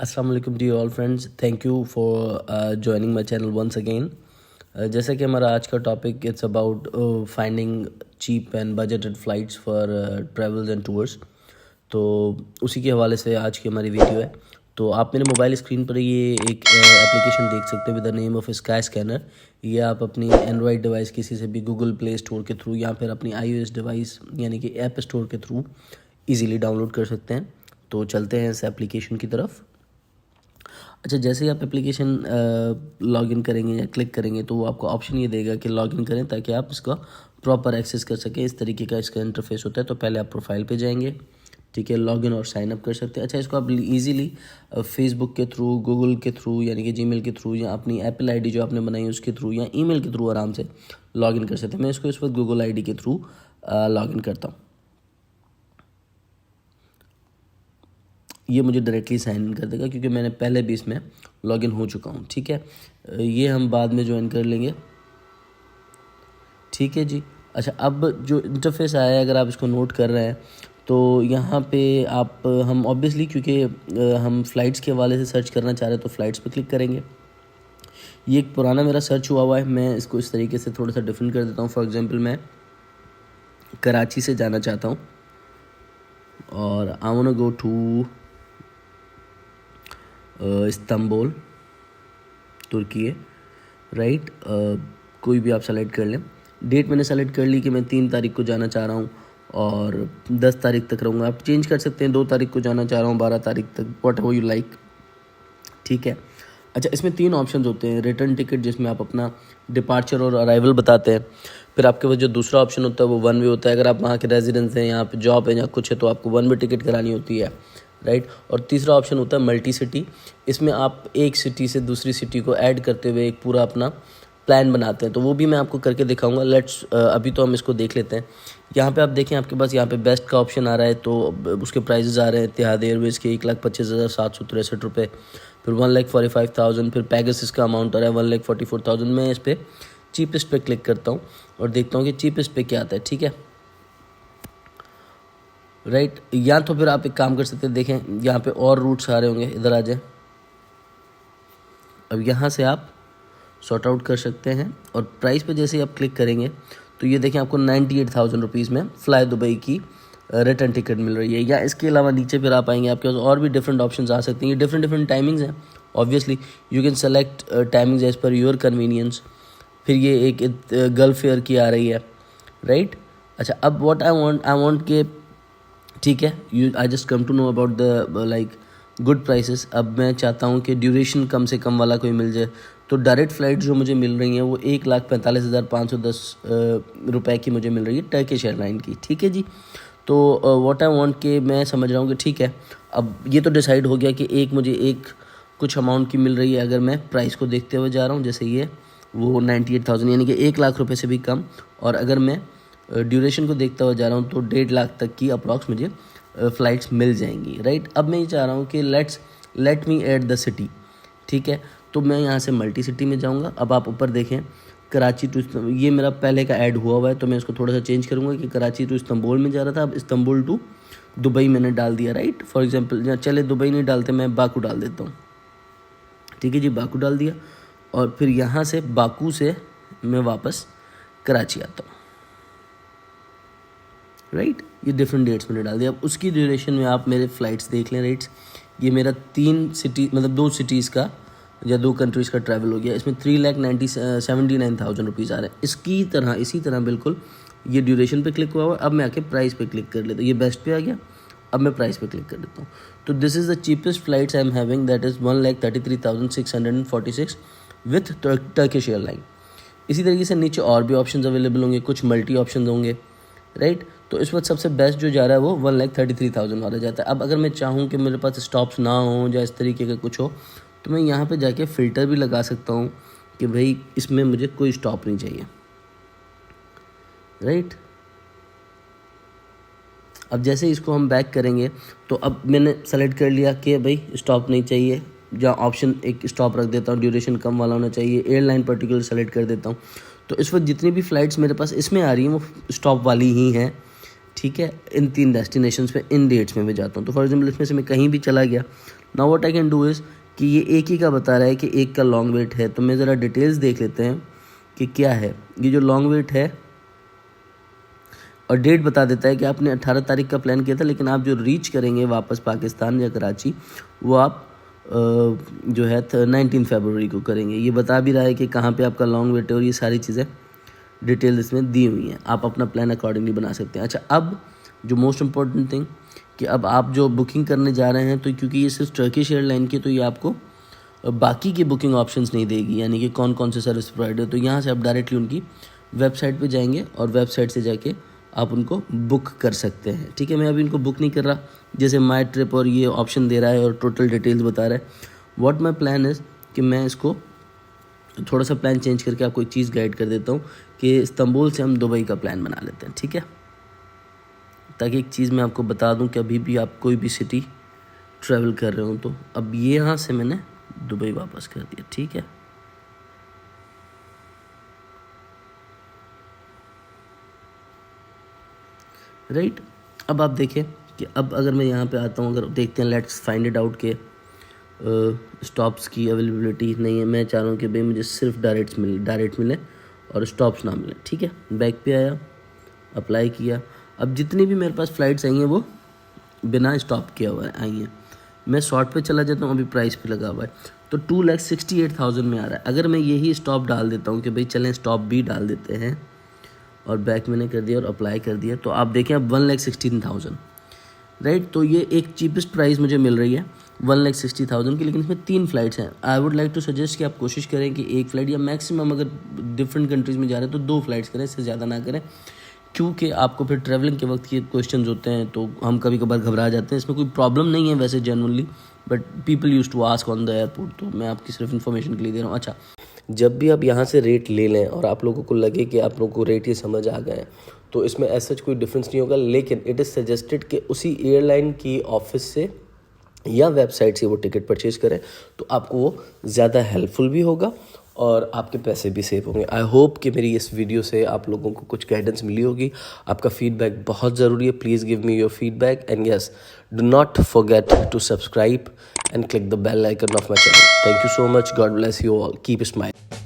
अस्सलाम वालेकुम to all friends, thank you for joining my channel once again. जैसा कि हमारा आज का topic it's about finding cheap and budgeted flights for travels and tours. तो उसी के हवाले से आज की हमारी वीडियो है। तो आप मेरे मोबाइल स्क्रीन पर ये एक एप्लीकेशन देख सकते हो with the name of sky scanner. ये आप अपनी एंड्रॉयड डिवाइस किसी से भी गूगल प्ले स्टोर के थ्रू या फिर अपनी iOS डिवाइस यानी कि ऐप स्टोर के थ्रू इजीली डाउनलोड कर सकते हैं। तो चलते हैं इस एप्लीकेशन की तरफ। अच्छा, जैसे ही आप एप्लीकेशन लॉगिन करेंगे या क्लिक करेंगे तो वो आपको ऑप्शन ये देगा कि लॉगिन करें ताकि आप इसका प्रॉपर एक्सेस कर सकें। इस तरीके का इसका इंटरफेस होता है। तो पहले आप प्रोफाइल पे जाएंगे, ठीक है, लॉगिन और साइन अप कर सकते हैं। अच्छा, इसको आप इजीली फेसबुक के थ्रू, गूगल के थ्रू यानी कि जीमेल के थ्रू या अपनी एप्पल आईडी जो आपने बनाई है उसके थ्रू या ईमेल के थ्रू आराम से लॉगिन कर सकते हैं। मैं इसको इस वक्त गूगल आईडी के थ्रू लॉगिन करता हूँ। ये मुझे डायरेक्टली साइन इन कर देगा क्योंकि मैंने पहले भी इसमें लॉगिन हो चुका हूँ। ठीक है, ये हम बाद में ज्वाइन कर लेंगे। ठीक है जी। अच्छा, अब जो इंटरफेस आया है अगर आप इसको नोट कर रहे हैं तो यहाँ पे हम ऑब्वियसली क्योंकि हम फ़्लाइट्स के हवाले से सर्च करना चाह रहे हैं तो फ़्लाइट्स पे क्लिक करेंगे। ये एक पुराना मेरा सर्च हुआ हुआ है, मैं इसको इस तरीके से थोड़ा सा डिफरेंट कर देता हूँ। फॉर एग्जांपल मैं कराची से जाना चाहता हूँ और I want to go to Istanbul, तुर्की, राइट। कोई भी आप सेलेक्ट कर लें। डेट मैंने सेलेक्ट कर ली कि मैं 3 तारीख को जाना चाह रहा हूँ और 10 तारीख तक रहूँगा। आप चेंज कर सकते हैं, 2 तारीख को जाना चाह रहा हूँ, 12 तारीख तक, वॉट एवर यू लाइक। ठीक है। अच्छा, इसमें 3 ऑप्शन होते हैं। रिटर्न टिकट जिसमें आप अपना डिपार्चर और अराइवल बताते हैं। फिर आपके पास जो दूसरा ऑप्शन होता है वो वन वे होता है। अगर आप वहाँ के रेजिडेंस हैं, यहाँ पे जॉब है या कुछ है तो आपको वन वे टिकट करानी होती है, राइट। और तीसरा ऑप्शन होता है मल्टी सिटी। इसमें आप एक सिटी से दूसरी सिटी को ऐड करते हुए एक पूरा अपना प्लान बनाते हैं। तो वो भी मैं आपको करके दिखाऊंगा। अभी तो हम इसको देख लेते हैं। यहाँ पे आप देखें, आपके पास यहाँ पे बेस्ट का ऑप्शन आ रहा है तो उसके प्राइजेज़ आ रहे हैं इतिहाद एयरवेज़ के 1,25,763 रुपये, फिर 1,45,000, फिर पैगासस का अमाउंट आ रहा है 1,44,000। मैं इस पर चीपेस्ट पे क्लिक करता हूँ और देखता हूँ कि चीपेस्ट पे क्या आता है। ठीक है, राइट। या तो फिर आप एक काम कर सकते हैं, देखें यहाँ पे और रूट्स आ रहे होंगे, इधर आ जाए। अब यहाँ से आप सॉर्ट आउट कर सकते हैं और प्राइस पे जैसे ही आप क्लिक करेंगे तो ये देखें आपको 98,000 रुपीज़ में फ़्लाई दुबई की रिटर्न टिकट मिल रही है। या इसके अलावा नीचे फिर आप आएंगे, आपके पास और भी डिफरेंट ऑप्शंस आ सकते हैं। ये डिफरेंट टाइमिंग्स हैं। Obviously you can select timings as per your convenience. फिर ये एक गल्फ एयर की आ रही है, राइट। अच्छा, अब व्हाट आई वांट के, ठीक है, I just come to know about the like good prices. अब मैं चाहता हूँ कि ड्यूरेशन कम से कम वाला कोई मिल जाए। तो डायरेक्ट फ़्लाइट जो मुझे मिल रही हैं वो 1,45,510 रुपये की मुझे मिल रही है टर्किश एयरलाइन की। ठीक है जी। तो व्हाट आई वांट के मैं समझ रहा हूँ कि ठीक है, अब ये तो डिसाइड हो गया कि मुझे एक कुछ अमाउंट की मिल रही है। अगर मैं प्राइस को देखते हुए जा रहा हूँ, जैसे ये वो 98,000 यानी कि 1,00,000 रुपये से भी कम। और अगर मैं ड्यूरेशन को देखता हुआ जा रहा हूँ तो 1.5 लाख तक की अप्रॉक्स मुझे फ़्लाइट्स मिल जाएंगी, राइट। अब मैं ये चाह रहा हूँ कि let me add the city. ठीक है, तो मैं यहाँ से मल्टी सिटी में जाऊँगा। अब आप ऊपर देखें, कराची टू, ये मेरा पहले का ऐड हुआ है तो मैं इसको थोड़ा सा चेंज करूँगा कि कराची टू इस्तांबुल में जा रहा था, अब इस्तांबुल टू दुबई मैंने डाल दिया, राइट। फॉर एग्जांपल, चले दुबई नहीं डालते, मैं बाकू डाल देता हूँ। ठीक है जी, बाकू डाल दिया और फिर यहाँ से बाकू से मैं वापस कराची आता हूँ, राइट। ये डिफरेंट डेट्स मैंने डाल दिया। अब उसकी ड्यूरेशन में आप मेरे फ़्लाइट्स देख लें, राइट्स। ये मेरा 3 सिटी मतलब 2 सिटीज़ का या 2 कंट्रीज़ का ट्रैवल हो गया। इसमें 3,79,000 रुपीज़ आ रहे हैं। इसी तरह बिल्कुल ये ड्यूरेशन पे क्लिक हुआ हुआ। अब मैं आके प्राइस पे क्लिक कर लेता हूँ। ये बेस्ट पे आ गया, अब मैं प्राइस पे क्लिक कर देता हूँ। तो this is the cheapest flights I am having, that is 1,33,646 with Turkish airline. इसी तरीके से नीचे और भी ऑप्शन अवेलेबल होंगे, कुछ मल्टी ऑप्शन होंगे, राइट। तो इस वक्त सबसे बेस्ट जो जा रहा है वो 1,33,000 वाला जाता है। अब अगर मैं चाहूँ कि मेरे पास स्टॉप्स ना हो या इस तरीके का कुछ हो तो मैं यहाँ पे जाके फ़िल्टर भी लगा सकता हूँ कि भाई इसमें मुझे कोई स्टॉप नहीं चाहिए, राइट। अब जैसे इसको हम बैक करेंगे तो अब मैंने सेलेक्ट कर लिया कि भाई स्टॉप नहीं चाहिए, जहाँ ऑप्शन एक स्टॉप रख देता हूँ, ड्यूरेशन कम वाला होना चाहिए, एयरलाइन पर्टिकुलर सेलेक्ट कर देता हूँ। तो इस वक्त जितनी भी फ़्लाइट्स मेरे पास इसमें आ रही हैं वो स्टॉप वाली ही हैं, ठीक है, इन 3 डेस्टिनेशंस पे इन डेट्स में मैं जाता हूँ। तो फॉर एग्जाम्पल इसमें से मैं कहीं भी चला गया, now what I can do is कि ये एक ही का बता रहा है कि एक का लॉन्ग वेट है, तो मैं ज़रा डिटेल्स देख लेते हैं कि क्या है। ये जो लॉन्ग वेट है और डेट बता देता है कि आपने 18 तारीख का प्लान किया था, लेकिन आप जो रीच करेंगे वापस पाकिस्तान या कराची, वो आप जो है 19 फरवरी को करेंगे। ये बता भी रहा है कि कहाँ पे आपका लॉन्ग वेट है, और ये सारी चीज़ें डिटेल इसमें दी हुई हैं। आप अपना प्लान अकॉर्डिंगली बना सकते हैं। अच्छा, अब जो मोस्ट इम्पॉर्टेंट थिंग कि अब आप जो बुकिंग करने जा रहे हैं, तो क्योंकि ये सिर्फ टर्किश एयरलाइन की, तो ये आपको बाकी की बुकिंग ऑप्शंस नहीं देगी, यानी कि कौन कौन से सर्विस प्रोवाइडर। तो यहाँ से आप डायरेक्टली उनकी वेबसाइट पे जाएंगे और वेबसाइट से जाके आप उनको बुक कर सकते हैं। ठीक है, मैं अभी इनको बुक नहीं कर रहा, जैसे माई ट्रिप और ये ऑप्शन दे रहा है और टोटल डिटेल्स बता रहा है। व्हाट माई प्लान इज़ कि मैं इसको थोड़ा सा प्लान चेंज करके आपको एक चीज़ गाइड कर देता हूँ कि इस्तांबुल से हम दुबई का प्लान बना लेते हैं। ठीक है, ताकि एक चीज़ मैं आपको बता दूं कि अभी भी आप कोई भी सिटी ट्रैवल कर रहे हो, तो अब ये यहाँ से मैंने दुबई वापस कर दिया। ठीक है, राइट। अब आप देखें कि अब अगर मैं यहाँ पे आता हूँ, अगर देखते हैं, लेट्स फाइंड इट आउट के स्टॉप्स की अवेलेबिलिटी नहीं है। मैं चाह रहा हूँ कि भाई मुझे सिर्फ डायरेक्ट मिले और स्टॉप्स ना मिले। ठीक है, बैक पे आया, अप्लाई किया। अब जितनी भी मेरे पास फ़्लाइट्स आई हैं वो बिना स्टॉप किया हुआ है आई हैं। मैं शॉर्ट पे चला जाता हूँ, अभी प्राइस पे लगा हुआ है, तो 2,68,000 में आ रहा है। अगर मैं यही स्टॉप डाल देता हूँ कि भाई चलें स्टॉप भी डाल देते हैं, और बैक मैंने कर दिया और अप्लाई कर दिया, तो आप देखें अब 1,16,000, राइट। तो ये एक चीपेस्ट प्राइस मुझे मिल रही है 1,60,000 की, लेकिन इसमें 3 फ़्लाइट्स हैं। I would like to suggest कि आप कोशिश करें कि एक फ़्लाइट या मैक्सिमम अगर डिफरेंट कंट्रीज़ में जा रहे हैं तो 2 फ़्लाइट्स करें, इससे ज़्यादा ना करें, क्योंकि आपको फिर ट्रैवलिंग के वक्त ये क्वेश्चंस होते हैं, तो हम कभी कभार घबरा जाते हैं। इसमें कोई प्रॉब्लम नहीं है वैसे generally, but people use to ask on the airport, तो मैं आपकी सिर्फ इन्फॉर्मेशन के लिए दे रहा हूँ। अच्छा, जब भी आप यहाँ से रेट ले लें और आप लोगों को लगे कि आप लोगों को रेट ये समझ आ गए, तो इसमें ऐसा कोई डिफरेंस नहीं होगा, लेकिन इट इज़ सजेस्टेड कि उसी एयरलाइन की ऑफिस से या वेबसाइट से वो टिकट परचेज़ करें, तो आपको वो ज़्यादा हेल्पफुल भी होगा और आपके पैसे भी सेव होंगे। आई होप कि मेरी इस वीडियो से आप लोगों को कुछ गाइडेंस मिली होगी। आपका फीडबैक बहुत ज़रूरी है, please give me your feedback, and yes, do not forget to subscribe and click the bell icon of my channel. Thank you so much. God bless you all. Keep smiling.